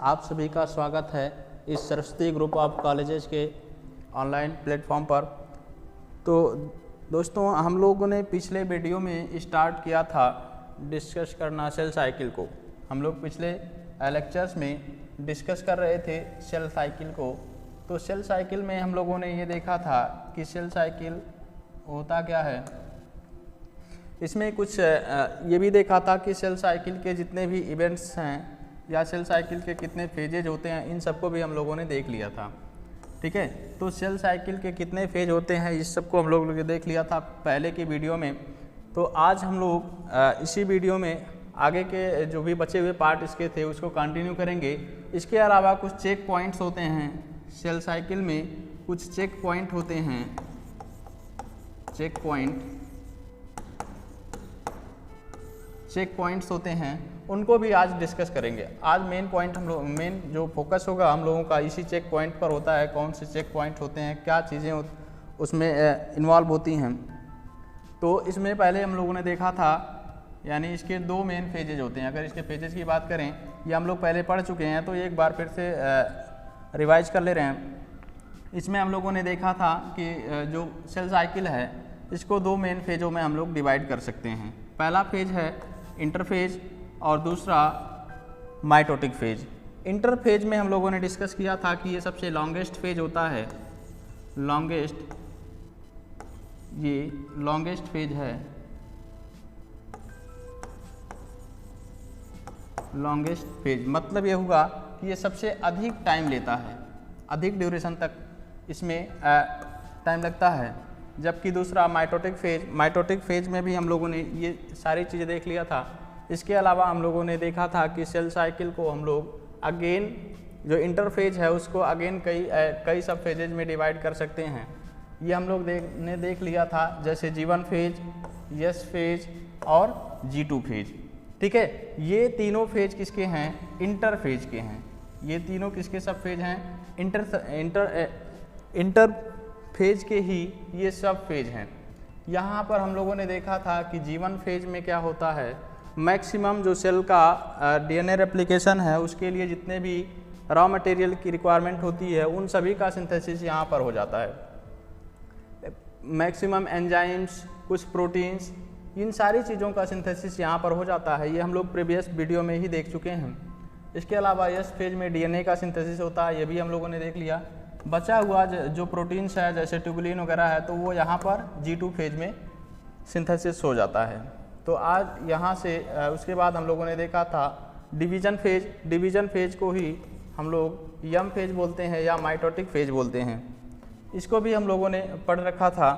आप सभी का स्वागत है इस सरस्वती ग्रुप ऑफ कॉलेजेस के ऑनलाइन प्लेटफॉर्म पर। तो दोस्तों, हम लोगों ने पिछले वीडियो में स्टार्ट किया था डिस्कस करना सेल साइकिल को। हम लोग पिछले लेक्चर्स में डिस्कस कर रहे थे सेल साइकिल को। तो सेल साइकिल में हम लोगों ने ये देखा था कि सेल साइकिल होता क्या है। इसमें कुछ ये भी देखा था कि सेल साइकिल के जितने भी इवेंट्स हैं या सेल साइकिल के कितने फेजेज होते हैं, इन सबको भी हम लोगों ने देख लिया था। ठीक है, तो सेल साइकिल के कितने फेज होते हैं इस सबको हम लोग देख लिया था पहले की वीडियो में। तो आज हम लोग इसी वीडियो में आगे के जो भी बचे हुए पार्ट इसके थे उसको कंटिन्यू करेंगे। इसके अलावा कुछ चेक पॉइंट्स होते हैं सेल साइकिल में, कुछ चेक पॉइंट होते हैं, चेक पॉइंट्स होते हैं, उनको भी आज डिस्कस करेंगे। आज मेन पॉइंट हम लोग मेन जो फोकस होगा हम लोगों का इसी चेक पॉइंट पर होता है। कौन से चेक पॉइंट होते हैं, क्या चीज़ें उसमें इन्वॉल्व होती हैं। तो इसमें पहले हम लोगों ने देखा था, यानी इसके दो मेन फेजेज होते हैं। अगर इसके फेजेज की बात करें, ये हम लोग पहले पढ़ चुके हैं, तो एक बार फिर से रिवाइज कर ले रहे हैं। इसमें हम लोगों ने देखा था कि जो सेल साइकिल है इसको दो मेन फेजों में हम लोग डिवाइड कर सकते हैं। पहला फेज है इंटरफेज और दूसरा माइटोटिक फेज। इंटरफेज में हम लोगों ने डिस्कस किया था कि ये सबसे लॉन्गेस्ट फेज होता है, लॉन्गेस्ट फेज है, लॉन्गेस्ट फेज मतलब ये हुआ कि ये सबसे अधिक टाइम लेता है, अधिक ड्यूरेशन तक इसमें टाइम लगता है। जबकि दूसरा माइटोटिक फेज में भी हम लोगों ने ये सारी चीज़ें देख लिया था। इसके अलावा हम लोगों ने देखा था कि सेल साइकिल को हम लोग अगेन जो इंटरफेज है उसको अगेन कई सब फेजेज में डिवाइड कर सकते हैं। ये हम लोग ने देख लिया था, जैसे G1 फेज, S फेज और G2 फेज। ठीक है, ये तीनों फेज किसके हैं? इंटरफेज के हैं। ये तीनों किसके सब फेज हैं? इंटरफेज के ही ये सब फेज हैं। यहाँ पर हम लोगों ने देखा था कि G1 फेज में क्या होता है, मैक्सिमम जो सेल का DNA रेप्लिकेशन है उसके लिए जितने भी रॉ मटेरियल की रिक्वायरमेंट होती है उन सभी का सिंथेसिस यहाँ पर हो जाता है। मैक्सिमम एंजाइम्स, कुछ प्रोटीन्स, इन सारी चीज़ों का सिंथेसिस यहाँ पर हो जाता है। ये हम लोग प्रीवियस वीडियो में ही देख चुके हैं। इसके अलावा S फेज में DNA का सिंथेसिस होता है, ये भी हम लोगों ने देख लिया। बचा हुआ जो प्रोटीन्स है जैसे ट्यूबुलिन वगैरह है, तो वो यहाँ पर G2 फेज में सिंथेसिस हो जाता है। तो आज यहाँ से उसके बाद हम लोगों ने देखा था डिवीज़न फेज को ही हम लोग यम फेज बोलते हैं या माइटोटिक फेज बोलते हैं। इसको भी हम लोगों ने पढ़ रखा था।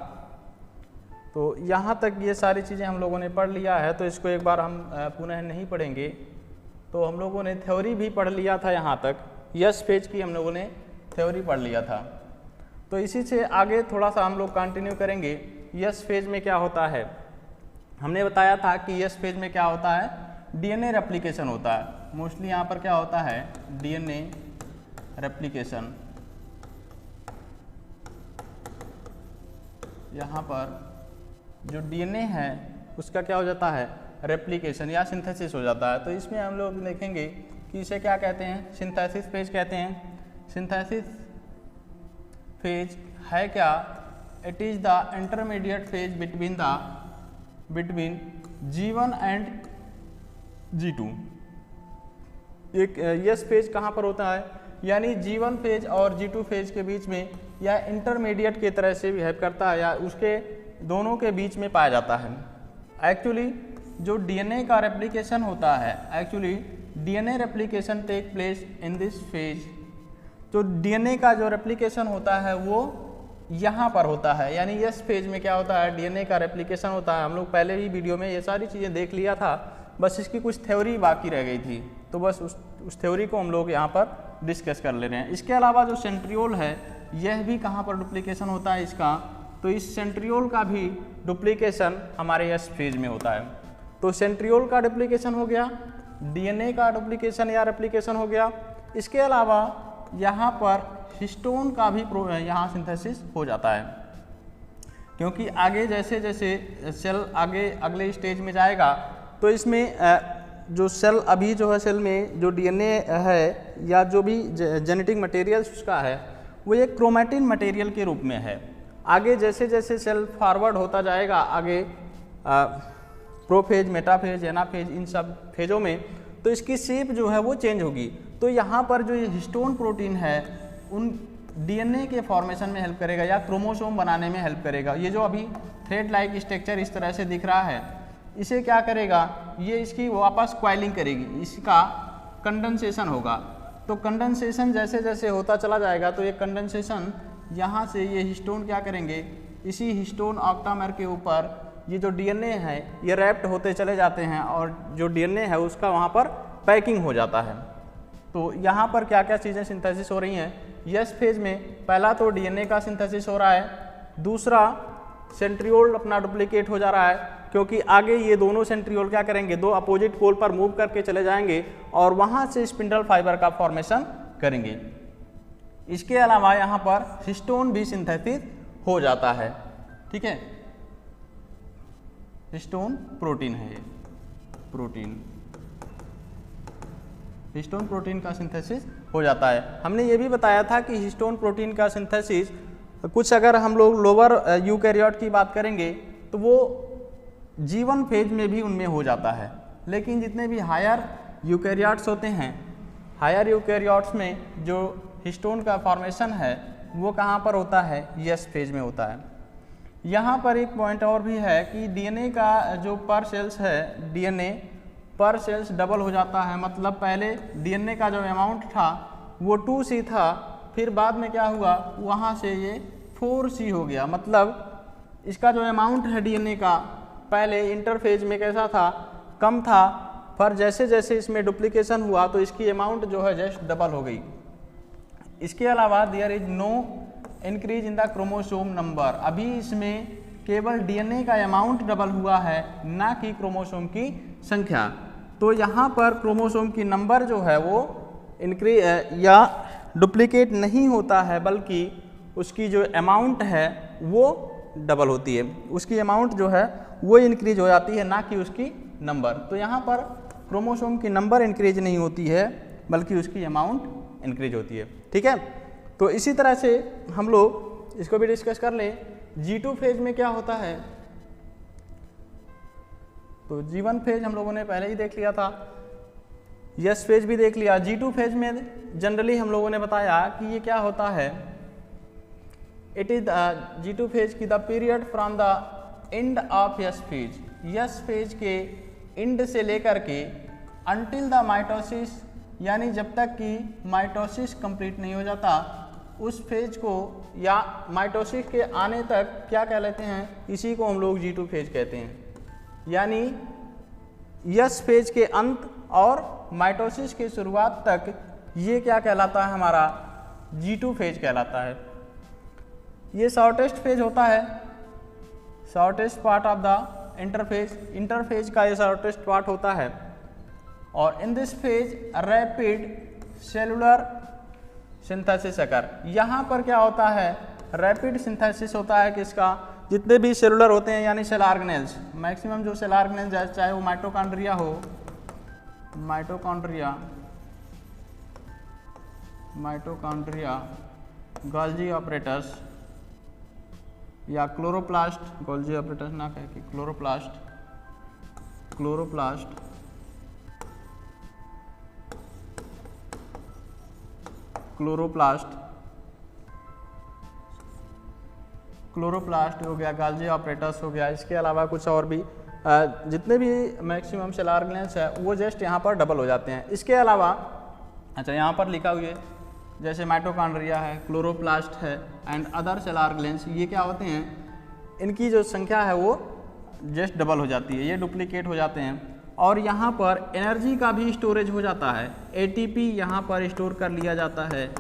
तो यहाँ तक ये सारी चीज़ें हम लोगों ने पढ़ लिया है, तो इसको एक बार हम पुनः नहीं पढ़ेंगे। तो हम लोगों ने थ्योरी भी पढ़ लिया था, यहाँ तक यस फेज की हम लोगों ने थ्योरी पढ़ लिया था। तो इसी से आगे थोड़ा सा हम लोग कंटिन्यू करेंगे। यस फेज में क्या होता है, हमने बताया था कि यस फेज में क्या होता है, DNA रेप्लिकेशन होता है। मोस्टली यहाँ पर क्या होता है, DNA रेप्लिकेशन। यहाँ पर जो DNA है उसका क्या हो जाता है, रेप्लिकेशन या सिंथेसिस हो जाता है। तो इसमें हम लोग देखेंगे कि इसे क्या कहते हैं, सिंथेसिस फेज कहते हैं। सिंथेसिस फेज है क्या, it is the intermediate phase between G1 and G2। एक यस फेज कहाँ पर होता है, यानी G1 फेज और G2 फेज के बीच में, या इंटरमीडिएट की तरह से बिहेव करता है, या उसके दोनों के बीच में पाया जाता है। एक्चुअली जो DNA का रेप्लिकेशन होता है, DNA replication take place in this phase. तो DNA का जो रेप्लिकेशन होता है वो यहाँ पर होता है, यानी यस फेज में क्या होता है, DNA का रेप्लिकेशन होता है। हम लोग पहले ही वीडियो में ये सारी चीज़ें देख लिया था, बस इसकी कुछ थ्योरी बाकी रह गई थी। तो बस उस थ्योरी को हम लोग यहाँ पर डिस्कस कर ले रहे हैं। इसके अलावा जो सेंट्रियोल है, यह भी कहाँ पर डुप्लीकेशन होता है इसका, तो इस सेंट्रियोल का भी डुप्लीकेशन हमारे यस फेज में होता है। तो सेंट्रियोल का डुप्लीकेशन हो गया, DNA का डुप्लीकेशन या रेप्लिकेशन हो गया। इसके अलावा यहाँ पर हिस्टोन का भी यहाँ सिंथेसिस हो जाता है, क्योंकि आगे जैसे जैसे सेल आगे अगले स्टेज में जाएगा तो इसमें जो सेल अभी जो है सेल में जो डीएनए है या जो भी जेनेटिक मटेरियल उसका है वो एक क्रोमैटिन मटेरियल के रूप में है। आगे जैसे जैसे सेल फॉरवर्ड होता जाएगा आगे प्रोफेज, मेटाफेज, एनाफेज, इन सब फेजों में, तो इसकी शेप जो है वो चेंज होगी। तो यहाँ पर जो ये हिस्टोन प्रोटीन है उन डीएनए के फॉर्मेशन में हेल्प करेगा या क्रोमोसोम बनाने में हेल्प करेगा। ये जो अभी थ्रेड लाइक स्ट्रक्चर इस तरह से दिख रहा है, इसे क्या करेगा, ये इसकी वापस क्वाइलिंग करेगी, इसका कंडेंसेशन होगा। तो कंडेंसेशन जैसे जैसे होता चला जाएगा तो ये कंडेंसेशन यहाँ से ये हिस्टोन क्या करेंगे, इसी हिस्टोन ऑक्टामर के ऊपर ये जो डीएनए है ये रैप्ट होते चले जाते हैं और जो डीएनए है उसका वहाँ पर पैकिंग हो जाता है। तो यहाँ पर क्या क्या चीज़ें सिंथेसिस हो रही हैं, यस फेज में पहला तो डीएनए का सिंथेसिस हो रहा है, दूसरा सेंट्रियोल अपना डुप्लीकेट हो जा रहा है क्योंकि आगे ये दोनों सेंट्रियोल क्या करेंगे, दो अपोजिट पोल पर मूव करके चले जाएंगे और वहाँ से स्पिंडल फाइबर का फॉर्मेशन करेंगे। इसके अलावा यहाँ पर हिस्टोन भी सिंथेसिस हो जाता है। ठीक है, हिस्टोन प्रोटीन है ये, प्रोटीन, हिस्टोन प्रोटीन का सिंथेसिस हो जाता है। हमने ये भी बताया था कि हिस्टोन प्रोटीन का सिंथेसिस कुछ अगर हम लोग लोअर यूकैरियोट की बात करेंगे तो वो G1 फेज में भी उनमें हो जाता है, लेकिन जितने भी हायर यूकैरियोट्स होते हैं, हायर यूकैरियोट्स में जो हिस्टोन का फॉर्मेशन है वो कहाँ पर होता है, यस फेज में होता है। यहाँ पर एक पॉइंट और भी है कि डीएनए का जो पर सेल्स है, डीएनए पर सेल्स डबल हो जाता है। मतलब पहले डीएनए का जो अमाउंट था वो 2C था, फिर बाद में क्या हुआ, वहाँ से ये 4C हो गया। मतलब इसका जो अमाउंट है डीएनए का पहले इंटरफेज में कैसा था, कम था, पर जैसे जैसे इसमें डुप्लीकेशन हुआ तो इसकी अमाउंट जो है जस्ट डबल हो गई। इसके अलावा there is no increase in the chromosome number, अभी इसमें केवल डीएनए का अमाउंट डबल हुआ है, ना कि क्रोमोसोम की संख्या। तो यहाँ पर क्रोमोसोम की नंबर जो है वो इंक्रीज या डुप्लीकेट नहीं होता है, बल्कि उसकी जो अमाउंट है वो डबल होती है, उसकी अमाउंट जो है वो इंक्रीज हो जाती है, ना कि उसकी नंबर। तो यहाँ पर क्रोमोसोम की नंबर इंक्रीज नहीं होती है बल्कि उसकी अमाउंट इंक्रीज होती है। ठीक है, तो इसी तरह से हम लोग इसको भी डिस्कस कर लें। G2 फेज में क्या होता है, तो G1 फेज हम लोगों ने पहले ही देख लिया था, यस फेज भी देख लिया। G2 फेज में जनरली हम लोगों ने बताया कि ये क्या होता है, इट इज G2 फेज की the period from the end of yes phase, yes phase के एंड से लेकर के अंटिल द माइटोसिस, यानी जब तक कि माइटोसिस कंप्लीट नहीं हो जाता उस फेज को, या माइटोसिस के आने तक क्या कह लेते हैं, इसी को हम लोग G2 फेज कहते हैं। यानी यस फेज के अंत और माइटोसिस के शुरुआत तक ये क्या कहलाता है, हमारा G2 फेज कहलाता है। ये शॉर्टेस्ट फेज होता है, shortest part of the interphase, interphase का ये शॉर्टेस्ट पार्ट होता है। और in this phase rapid cellular synthesis occur, यहाँ पर क्या होता है, रैपिड सिंथेसिस होता है किसका, जितने भी सेलुलर होते हैं यानी सेल ऑर्गेनेल्स, मैक्सिमम जो सेल ऑर्गेनेल्स चाहे वो माइटोकॉन्ड्रिया हो, माइटोकॉन्ड्रिया, गोल्जी ऑपरेटस या क्लोरोप्लास्ट, गोल्जी ऑपरेटस ना कह के क्लोरोप्लास्ट, क्लोरोप्लास्ट हो गया, गाल्जी ऑपरेटस हो गया। इसके अलावा कुछ और भी जितने भी मैक्सिमम सेल ऑर्गेनेल्स है वो जस्ट यहाँ पर डबल हो जाते हैं। इसके अलावा अच्छा यहाँ पर लिखा हुआ है जैसे माइटोकॉन्ड्रिया है, क्लोरोप्लास्ट है एंड अदर सेल ऑर्गेनेल्स, ये क्या होते हैं, इनकी जो संख्या है वो जस्ट डबल हो जाती है, ये डुप्लीकेट हो जाते हैं। और यहाँ पर एनर्जी का भी स्टोरेज हो जाता है, एटीपी यहाँ पर स्टोर कर लिया जाता है,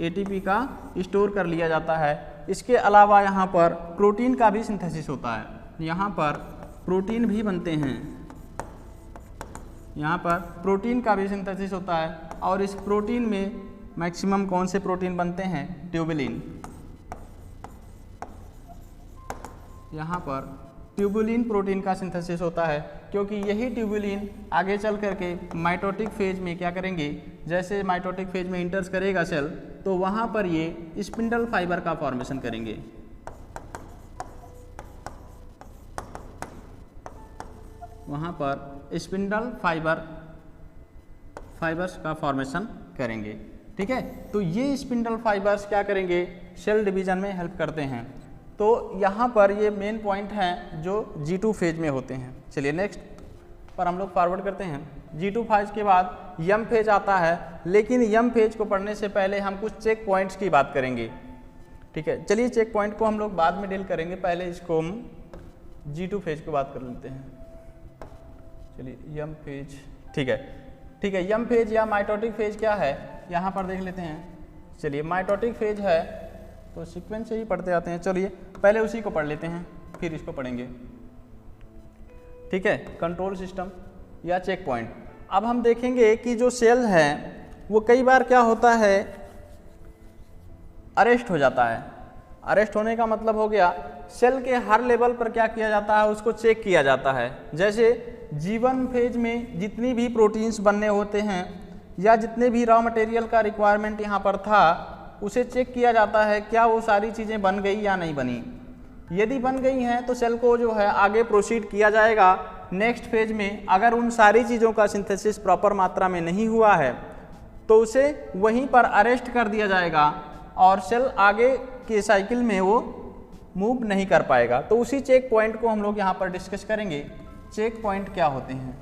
एटीपी का स्टोर कर लिया जाता है। इसके अलावा यहाँ पर प्रोटीन का भी सिंथेसिस होता है, यहाँ पर प्रोटीन भी बनते हैं, यहाँ पर प्रोटीन का भी सिंथेसिस होता है। और इस प्रोटीन में मैक्सिमम कौन से प्रोटीन बनते हैं, ट्यूबुलिन, यहाँ पर ट्यूबुलिन प्रोटीन का सिंथेसिस होता है, क्योंकि यही ट्यूबुलिन आगे चल करके माइटोटिक फेज में क्या करेंगे, जैसे माइटोटिक फेज में इंटर्स करेगा सेल, तो वहाँ पर ये स्पिंडल फाइबर का फॉर्मेशन करेंगे। वहाँ पर स्पिंडल फाइबर्स का फॉर्मेशन करेंगे। ठीक है, तो ये स्पिंडल फाइबर्स क्या करेंगे, सेल डिवीजन में हेल्प करते हैं। तो यहाँ पर ये मेन पॉइंट हैं जो G2 फेज में होते हैं। चलिए नेक्स्ट पर हम लोग फॉरवर्ड करते हैं। G2 फेज के बाद यम फेज आता है, लेकिन यम फेज को पढ़ने से पहले हम कुछ चेक पॉइंट्स की बात करेंगे। ठीक है, चलिए चेक पॉइंट को हम लोग बाद में डील करेंगे, पहले इसको हम G2 फेज की बात कर लेते हैं। चलिए यम फेज, ठीक है, यम फेज या माइटोटिक फेज क्या है यहाँ पर देख लेते हैं। चलिए माइटोटिक फेज है तो सीक्वेंस से ही पढ़ते आते हैं। चलिए पहले उसी को पढ़ लेते हैं, फिर इसको पढ़ेंगे। ठीक है, कंट्रोल सिस्टम या चेक पॉइंट। अब हम देखेंगे कि जो सेल है वो कई बार क्या होता है, अरेस्ट हो जाता है। अरेस्ट होने का मतलब हो गया सेल के हर लेवल पर क्या किया जाता है, उसको चेक किया जाता है। जैसे G1 फेज में जितनी भी प्रोटीन्स बनने होते हैं या जितने भी रॉ मटेरियल का रिक्वायरमेंट यहाँ पर था, उसे चेक किया जाता है क्या वो सारी चीज़ें बन गई या नहीं बनी। यदि बन गई हैं तो सेल को जो है आगे प्रोसीड किया जाएगा नेक्स्ट फेज में। अगर उन सारी चीज़ों का सिंथेसिस प्रॉपर मात्रा में नहीं हुआ है तो उसे वहीं पर अरेस्ट कर दिया जाएगा और सेल आगे के साइकिल में वो मूव नहीं कर पाएगा। तो उसी चेक पॉइंट को हम लोग यहाँ पर डिस्कस करेंगे, चेक पॉइंट क्या होते हैं।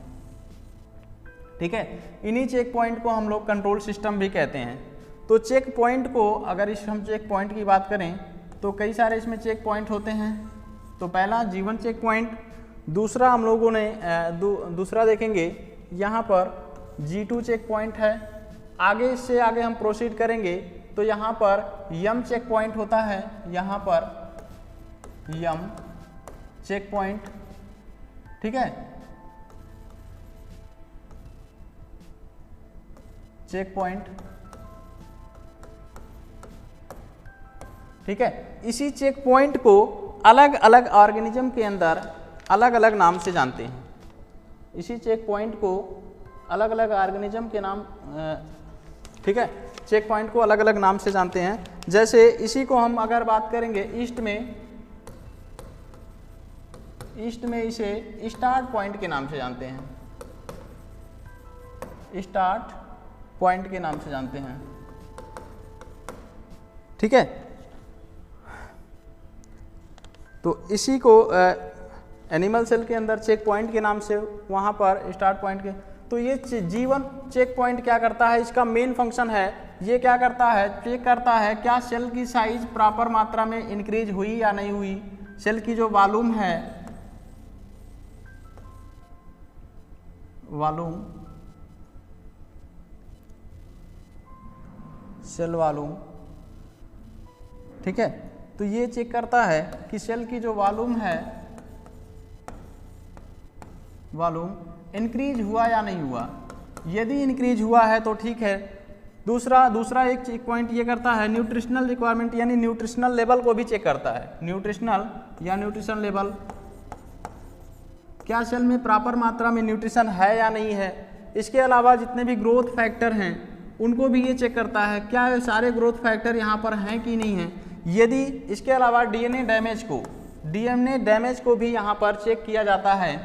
ठीक है, इन्हीं चेक पॉइंट को हम लोग कंट्रोल सिस्टम भी कहते हैं। तो चेक पॉइंट को अगर हम चेक पॉइंट की बात करें तो कई सारे इसमें चेक पॉइंट होते हैं। तो पहला G1 चेक पॉइंट, दूसरा हम लोगों ने दूसरा देखेंगे यहाँ पर G2 चेक पॉइंट है। आगे इससे आगे हम प्रोसीड करेंगे तो यहाँ पर यम चेक पॉइंट होता है, यहाँ पर यम चेक पॉइंट। ठीक है, चेक पॉइंट। ठीक है, इसी चेक पॉइंट को अलग अलग ऑर्गेनिज्म के अंदर अलग अलग नाम से जानते हैं। इसी चेक पॉइंट को अलग अलग ऑर्गेनिज्म के नाम, ठीक है, चेक पॉइंट को अलग अलग नाम से जानते हैं। जैसे इसी को हम अगर बात करेंगे ईस्ट में इसे स्टार्ट पॉइंट के नाम से जानते हैं, स्टार्ट पॉइंट के नाम से जानते हैं। ठीक है, तो इसी को एनिमल सेल के अंदर चेक पॉइंट के नाम से, वहाँ पर स्टार्ट पॉइंट के। तो ये G1 चेक पॉइंट क्या करता है, इसका मेन फंक्शन है, ये क्या करता है, चेक करता है क्या सेल की साइज प्रॉपर मात्रा में इंक्रीज हुई या नहीं हुई। सेल की जो वॉल्यूम है, सेल वॉल्यूम, ठीक है, तो ये चेक करता है कि सेल की जो वॉल्यूम है, वॉल्यूम इंक्रीज हुआ या नहीं हुआ। यदि इंक्रीज हुआ है तो ठीक है। दूसरा एक चेक पॉइंट ये करता है न्यूट्रिशनल रिक्वायरमेंट, यानी न्यूट्रिशनल लेवल को भी चेक करता है। न्यूट्रिशन लेवल, क्या सेल में प्रॉपर मात्रा में न्यूट्रिशन है या नहीं है। इसके अलावा जितने भी ग्रोथ फैक्टर हैं उनको भी ये चेक करता है क्या सारे ग्रोथ फैक्टर यहाँ पर हैं कि नहीं है। यदि इसके अलावा डीएनए डैमेज को भी यहाँ पर चेक किया जाता है।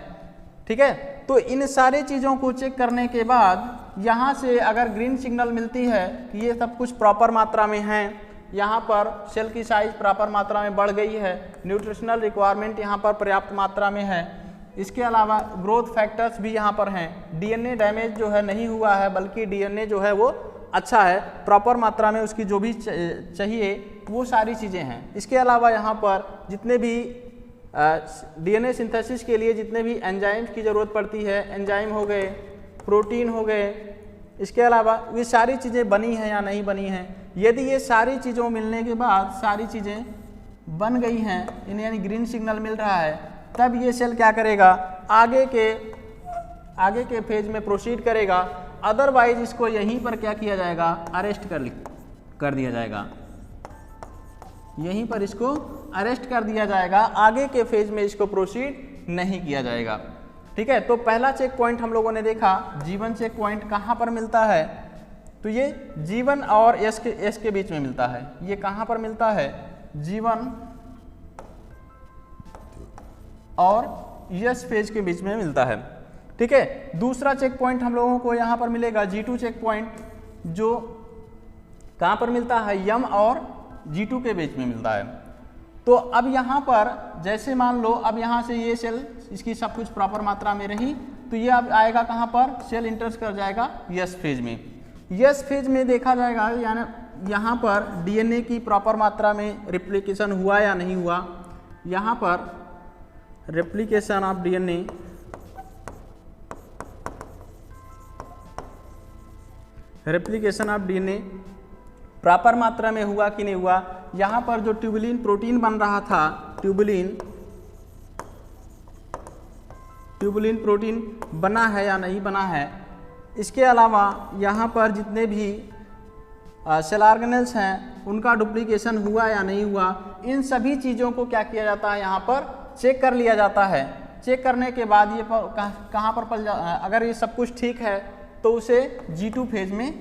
ठीक है, तो इन सारी चीज़ों को चेक करने के बाद यहाँ से अगर ग्रीन सिग्नल मिलती है कि ये सब कुछ प्रॉपर मात्रा में है, यहाँ पर सेल की साइज प्रॉपर मात्रा में बढ़ गई है, न्यूट्रिशनल रिक्वायरमेंट यहाँ पर पर्याप्त मात्रा में है, इसके अलावा ग्रोथ फैक्टर्स भी यहाँ पर हैं, डीएनए डैमेज जो है नहीं हुआ है, बल्कि डीएनए जो है वो अच्छा है, प्रॉपर मात्रा में उसकी जो भी चाहिए वो सारी चीज़ें हैं। इसके अलावा यहाँ पर जितने भी डीएनए सिंथेसिस के लिए जितने भी एंजाइम्स की ज़रूरत पड़ती है, एंजाइम हो गए, प्रोटीन हो गए, इसके अलावा ये सारी चीज़ें बनी हैं या नहीं बनी हैं। यदि ये सारी चीज़ों मिलने के बाद सारी चीज़ें बन गई हैं, इन्हें यानी ग्रीन सिग्नल मिल रहा है, तब ये सेल क्या करेगा, आगे के फेज में प्रोसीड करेगा। अदरवाइज इसको यहीं पर क्या किया जाएगा, अरेस्ट कर दिया जाएगा, यहीं पर इसको अरेस्ट कर दिया जाएगा, आगे के फेज में इसको प्रोसीड नहीं किया जाएगा। ठीक है, तो पहला चेक पॉइंट हम लोगों ने देखा, G1 चेक पॉइंट कहाँ पर मिलता है, तो ये G1 और S के बीच में मिलता है। ये कहाँ पर मिलता है, G1 और S फेज के बीच में मिलता है। ठीक है, दूसरा चेक पॉइंट हम लोगों को यहाँ पर मिलेगा G2 चेक पॉइंट, जो कहाँ पर मिलता है, M और G2 के बीच में मिलता है। तो अब यहाँ पर जैसे मान लो अब यहाँ से ये सेल इसकी सब कुछ प्रॉपर मात्रा में रही, तो ये अब आएगा कहाँ पर, सेल इंटर कर जाएगा यस फेज में। यस फेज में देखा जाएगा यानी यहाँ पर डीएनए की प्रॉपर मात्रा में रिप्लिकेशन हुआ या नहीं हुआ। यहाँ पर रेप्लिकेशन ऑफ डीएनए प्रॉपर मात्रा में हुआ कि नहीं हुआ। यहाँ पर जो ट्यूबुलिन प्रोटीन बन रहा था, ट्यूबुलिन प्रोटीन बना है या नहीं बना है। इसके अलावा यहाँ पर जितने भी सेल ऑर्गेनेल्स हैं उनका डुप्लीकेशन हुआ या नहीं हुआ, इन सभी चीज़ों को क्या किया जाता है, यहाँ पर चेक कर लिया जाता है। चेक करने के बाद ये कहाँ पर अगर ये सब कुछ ठीक है तो उसे G2 फेज में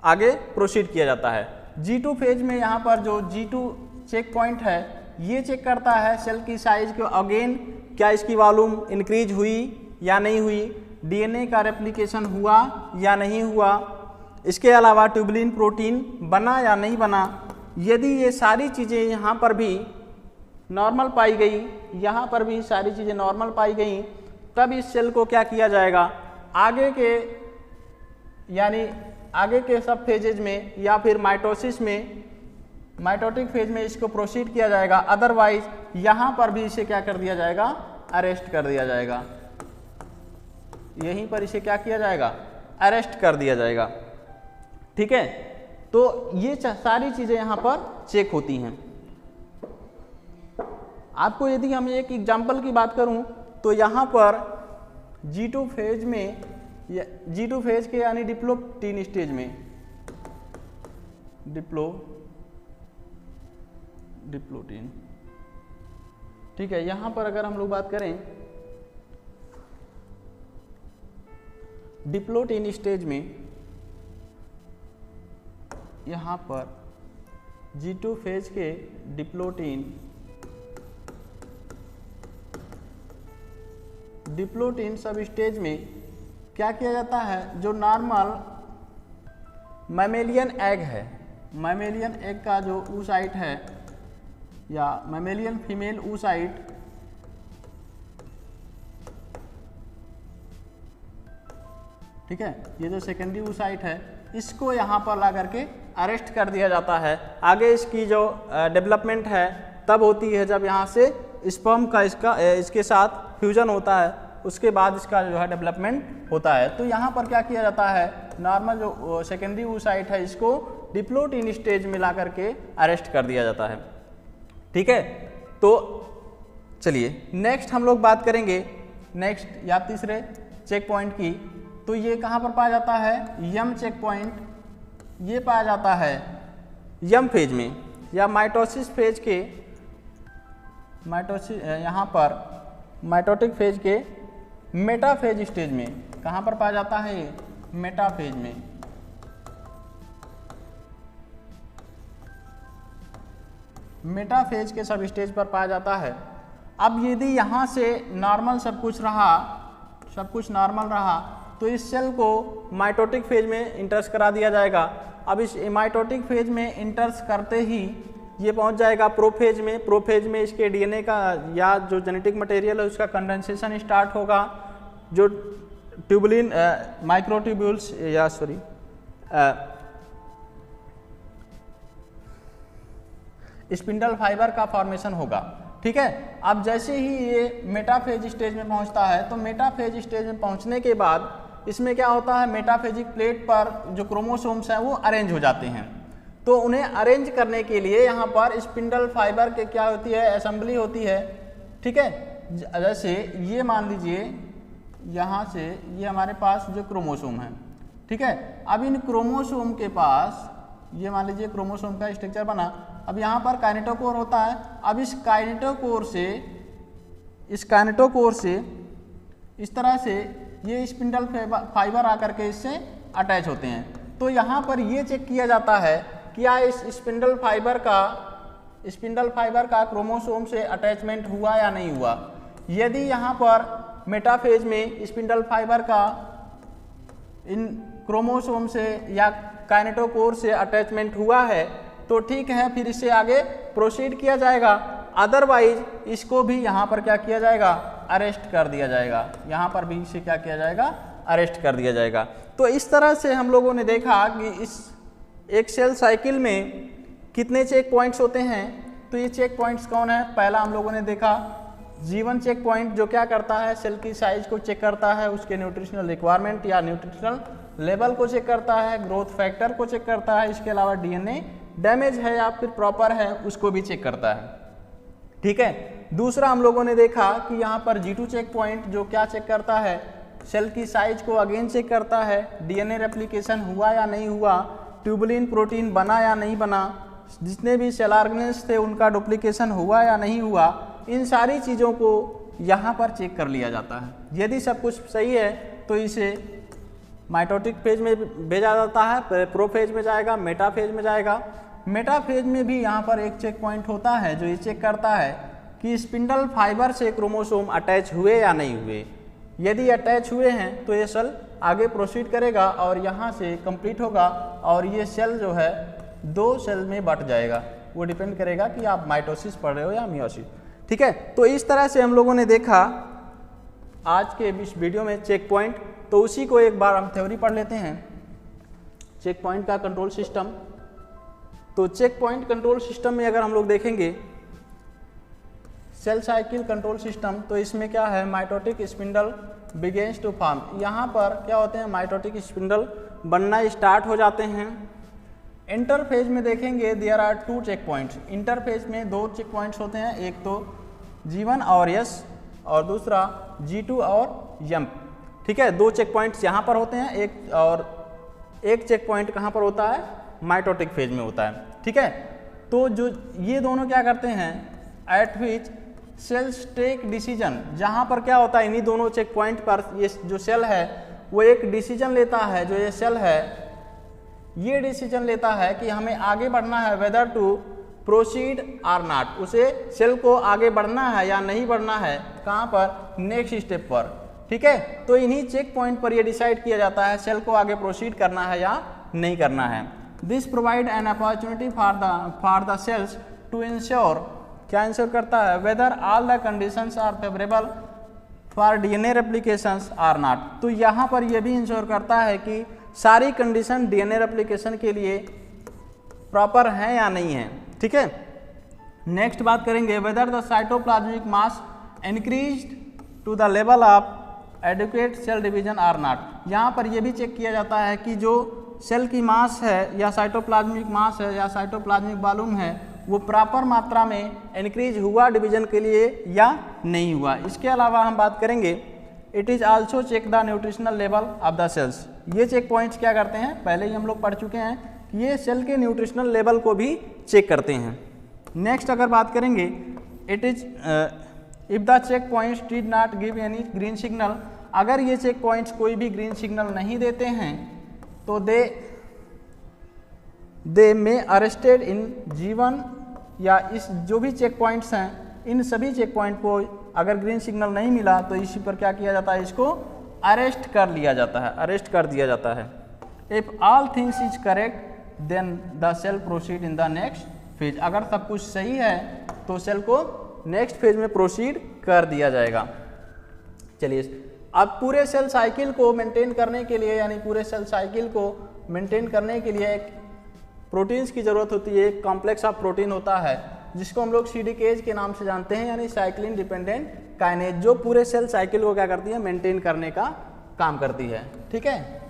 आगे प्रोसीड किया जाता है। G2 फेज में यहाँ पर जो G2 चेक पॉइंट है ये चेक करता है सेल की साइज को, अगेन क्या इसकी वॉल्यूम इंक्रीज हुई या नहीं हुई, डीएनए का रेप्लिकेशन हुआ या नहीं हुआ, इसके अलावा ट्यूबुलिन प्रोटीन बना या नहीं बना। यदि ये सारी चीज़ें यहाँ पर भी नॉर्मल पाई गई, यहाँ पर भी सारी चीज़ें नॉर्मल पाई गई, तब इस सेल को क्या किया जाएगा, आगे के यानी आगे के सब फेजेज में या फिर माइटोसिस में, माइटोटिक फेज में इसको प्रोसीड किया जाएगा। अदरवाइज यहाँ पर भी इसे क्या कर दिया जाएगा, अरेस्ट कर दिया जाएगा। यहीं पर इसे क्या किया जाएगा, अरेस्ट कर दिया जाएगा। ठीक है, तो ये सारी चीज़ें यहाँ पर चेक होती हैं। आपको यदि हम एक एग्जाम्पल की बात करूँ तो यहाँ पर G2 फेज में, G2 फेज के यानी डिप्लोटीन स्टेज में, डिप्लोटीन, ठीक है, यहाँ पर अगर हम लोग बात करें डिप्लोटीन स्टेज में, यहाँ पर G2 फेज के डिप्लोटीन सब स्टेज में क्या किया जाता है, जो नॉर्मल मैमेलियन एग है, मैमेलियन एग का जो oocyte है या मैमेलियन फीमेल oocyte, ठीक है, ये जो सेकेंडरी oocyte है इसको यहाँ पर ला करके अरेस्ट कर दिया जाता है। आगे इसकी जो डेवलपमेंट है तब होती है जब यहाँ से स्पर्म का इसके साथ फ्यूजन होता है, उसके बाद इसका जो है डेवलपमेंट होता है। तो यहाँ पर क्या किया जाता है, नॉर्मल जो सेकेंडरी oocyte है इसको डिप्लोटीन स्टेज में ला करके अरेस्ट कर दिया जाता है। ठीक है, तो चलिए नेक्स्ट हम लोग बात करेंगे नेक्स्ट या तीसरे चेक पॉइंट की। तो ये कहाँ पर पाया जाता है, यम चेक पॉइंट, ये पाया जाता है यम फेज में या माइटोसिस फेज के, यहाँ पर माइटोटिक फेज के मेटाफेज स्टेज में। कहाँ पर पाया जाता है ये, मेटाफेज में। मेटाफेज के सब स्टेज पर पाया जाता है। अब यदि यहाँ से नॉर्मल सब कुछ नॉर्मल रहा तो इस सेल को माइटोटिक फेज में इंटर्स करा दिया जाएगा। अब इस माइटोटिक फेज में इंटर्स करते ही ये पहुंच जाएगा प्रोफेज में। प्रोफेज में इसके डीएनए का या जो जेनेटिक मटेरियल है उसका कंडेंसेशन स्टार्ट होगा। जो ट्यूबुलिन माइक्रोट्यूब्यूल्स या सॉरी स्पिंडल फाइबर का फॉर्मेशन होगा। ठीक है, अब जैसे ही ये मेटाफेज स्टेज में पहुंचता है तो मेटाफेज स्टेज में पहुंचने के बाद इसमें क्या होता है, मेटाफेजिक प्लेट पर जो क्रोमोसोम्स हैं वो अरेंज हो जाते हैं। तो उन्हें अरेंज करने के लिए यहाँ पर स्पिंडल फाइबर के क्या होती है, असेंबली होती है। ठीक है, जैसे ये मान लीजिए यहाँ से ये हमारे पास जो क्रोमोसोम है, ठीक है, अब इन क्रोमोसोम के पास ये मान लीजिए क्रोमोसोम का स्ट्रक्चर बना, अब यहाँ पर काइनेटोकोर होता है। अब इस काइनेटोकोर से इस तरह से ये स्पिंडल फाइबर आकर के इससे अटैच होते हैं। तो यहाँ पर ये चेक किया जाता है क्या इस स्पिंडल फाइबर का क्रोमोसोम से अटैचमेंट हुआ या नहीं हुआ। यदि यहाँ पर मेटाफेज में स्पिंडल फाइबर का इन क्रोमोसोम से या काइनेटोकोर से अटैचमेंट हुआ है तो ठीक है, फिर इससे आगे प्रोसीड किया जाएगा। अदरवाइज इसको भी यहाँ पर क्या किया जाएगा, अरेस्ट कर दिया जाएगा। यहाँ पर भी इसे क्या किया जाएगा, अरेस्ट कर दिया जाएगा। तो इस तरह से हम लोगों ने देखा कि इस एक सेल साइकिल में कितने चेक पॉइंट्स होते हैं। तो ये चेक पॉइंट्स कौन है, पहला हम लोगों ने देखा G1 चेक पॉइंट जो क्या करता है, सेल की साइज को चेक करता है, उसके न्यूट्रिशनल रिक्वायरमेंट या न्यूट्रिशनल लेवल को चेक करता है, ग्रोथ फैक्टर को चेक करता है, इसके अलावा DNA डैमेज है या फिर प्रॉपर है उसको भी चेक करता है। ठीक है। दूसरा हम लोगों ने देखा कि यहाँ पर G2 चेक पॉइंट जो क्या चेक करता है, सेल की साइज को अगेन चेक करता है, DNA रेप्लिकेशन हुआ या नहीं हुआ, ट्यूबुलिन प्रोटीन बना या नहीं बना, जितने भी सेल ऑर्गेनेल्स थे उनका डुप्लीकेशन हुआ या नहीं हुआ, इन सारी चीज़ों को यहाँ पर चेक कर लिया जाता है। यदि सब कुछ सही है तो इसे माइटोटिक फेज में भेजा जाता है, प्रोफेज में जाएगा, मेटाफेज में जाएगा। मेटाफेज में भी यहाँ पर एक चेक पॉइंट होता है जो ये चेक करता है कि स्पिंडल फाइबर से क्रोमोसोम अटैच हुए या नहीं हुए। यदि अटैच हुए हैं तो ये सेल आगे प्रोसीड करेगा और यहाँ से कंप्लीट होगा और ये सेल जो है 2 सेल में बट जाएगा। वो डिपेंड करेगा कि आप माइटोसिस पढ़ रहे हो या मियोसिस। ठीक है। तो इस तरह से हम लोगों ने देखा आज के इस वीडियो में चेक पॉइंट। तो उसी को एक बार हम थ्योरी पढ़ लेते हैं, चेक पॉइंट का कंट्रोल सिस्टम। तो चेक पॉइंट कंट्रोल सिस्टम में अगर हम लोग देखेंगे सेल साइकिल कंट्रोल सिस्टम, तो इसमें क्या है, mitotic spindle begins to form. यहाँ पर क्या होते हैं, माइटोटिक स्पिंडल बनना स्टार्ट हो जाते हैं। इंटरफेज में देखेंगे there are 2 check points. Interphase में 2 चेक पॉइंट्स होते हैं, एक तो G1 और S और दूसरा G2 और M। ठीक है। 2 चेक पॉइंट्स यहाँ पर होते हैं, एक चेक पॉइंट कहाँ पर होता है, माइटोटिक फेज में होता है। ठीक है। तो जो ये दोनों क्या करते हैं, at which cells take decision, जहाँ पर क्या होता है इन्हीं दोनों चेक पॉइंट पर ये जो सेल है वो एक डिसीजन लेता है। जो ये सेल है ये डिसीजन लेता है कि हमें आगे बढ़ना है, whether to proceed or not, उसे सेल को आगे बढ़ना है या नहीं बढ़ना है, कहाँ पर, नेक्स्ट स्टेप पर। ठीक है। तो इन्हीं चेक पॉइंट पर ये डिसाइड किया जाता है सेल को आगे प्रोसीड करना है या नहीं करना है। This provide an opportunity for the cells to ensure, क्या इंश्योर करता है, whether all the conditions are favourable for DNA replications or not. तो यहाँ पर यह भी इंश्योर करता है कि सारी कंडीशन DNA रेप्लिकेशन के लिए प्रॉपर हैं या नहीं है। ठीक है। नेक्स्ट बात करेंगे whether the cytoplasmic mass increased to the level of adequate cell division or not. यहाँ पर यह भी चेक किया जाता है कि जो सेल की मास है या साइटोप्लाज्मिक मास है या साइटोप्लाज्मिक वॉल्यूम है वो प्रॉपर मात्रा में इंक्रीज हुआ डिवीजन के लिए या नहीं हुआ। इसके अलावा हम बात करेंगे it is also check the nutritional level of the cells. ये चेक पॉइंट्स क्या करते हैं, पहले ही हम लोग पढ़ चुके हैं कि ये सेल के न्यूट्रिशनल लेवल को भी चेक करते हैं। नेक्स्ट अगर बात करेंगे it is if the check points did not give any green signal, अगर ये चेक पॉइंट्स कोई भी ग्रीन सिग्नल नहीं देते हैं तो दे मे अरेस्टेड इन G1 या इस जो भी चेक पॉइंट्स हैं इन सभी चेक पॉइंट को अगर ग्रीन सिग्नल नहीं मिला तो इसी पर क्या किया जाता है, इसको अरेस्ट कर लिया जाता है, अरेस्ट कर दिया जाता है। If all things is correct then the cell proceed in the next phase, अगर सब कुछ सही है तो सेल को नेक्स्ट फेज में प्रोसीड कर दिया जाएगा। चलिए अब पूरे सेल साइकिल को मेंटेन करने के लिए यानी पूरे सेल साइकिल को मेंटेन करने के लिए एक प्रोटीन्स की ज़रूरत होती है, एक कॉम्प्लेक्स ऑफ प्रोटीन होता है जिसको हम लोग CDKs के नाम से जानते हैं, यानी साइक्लिन डिपेंडेंट काइनेज, जो पूरे सेल साइकिल को क्या करती है, मेंटेन करने का काम करती है। ठीक है।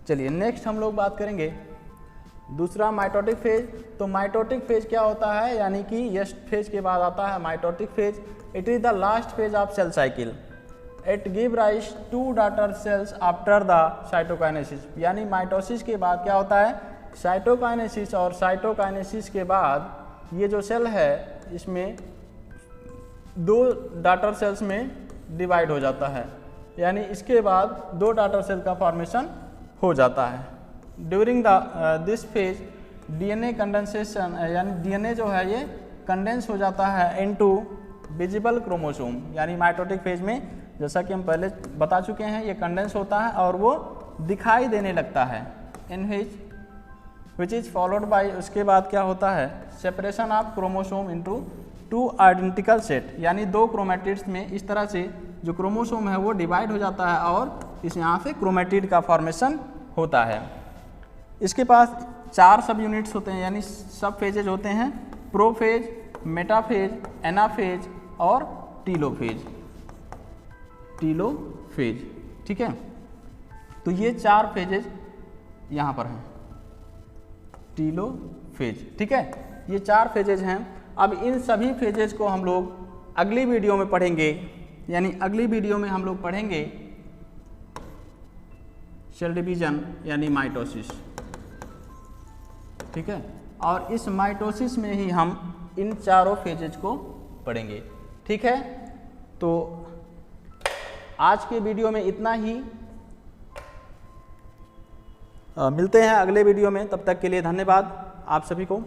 चलिए नेक्स्ट हम लोग बात करेंगे दूसरा माइटोटिक फेज। तो माइटोटिक फेज क्या होता है, यानी कि यस फेज के बाद आता है mitotic phase. It is the last phase of cell cycle. It give rise to daughter cells after the cytokinesis, यानी माइटोसिस के बाद क्या होता है, साइटोकाइनेसिस और साइटोकाइनेसिस के बाद ये जो सेल है इसमें 2 डॉटर सेल्स में डिवाइड हो जाता है, यानी इसके बाद 2 डॉटर सेल का फॉर्मेशन हो जाता है। During this phase DNA condensation, यानी डीएनए जो है ये कंडेंस हो जाता है इनटू विजिबल क्रोमोसोम, यानी माइटोटिक फेज में जैसा कि हम पहले बता चुके हैं ये कंडेंस होता है और वो दिखाई देने लगता है। इन विच इज फॉलोड बाय, उसके बाद क्या होता है, separation of chromosome into 2 identical set, यानी 2 क्रोमेटिड्स में इस तरह से जो क्रोमोसोम है वो डिवाइड हो जाता है और इस यहाँ से क्रोमेटिड का फॉर्मेशन होता है। इसके पास 4 सब यूनिट्स होते हैं, यानी सब फेजेज होते हैं, प्रोफेज, मेटाफेज, एनाफेज और टीलोफेज। टीलोफेज, ठीक है। तो ये 4 फेजेज यहाँ पर हैं, टीलोफेज, ठीक है। ये 4 फेजेज हैं। अब इन सभी फेजेज को हम लोग अगली वीडियो में पढ़ेंगे, यानी अगली वीडियो में हम लोग पढ़ेंगे सेल डिवीजन यानी माइटोसिस, ठीक है। और इस माइटोसिस में ही हम इन चारों फेजेज को पढ़ेंगे, ठीक है। तो आज के वीडियो में इतना ही, मिलते हैं अगले वीडियो में, तब तक के लिए धन्यवाद आप सभी को।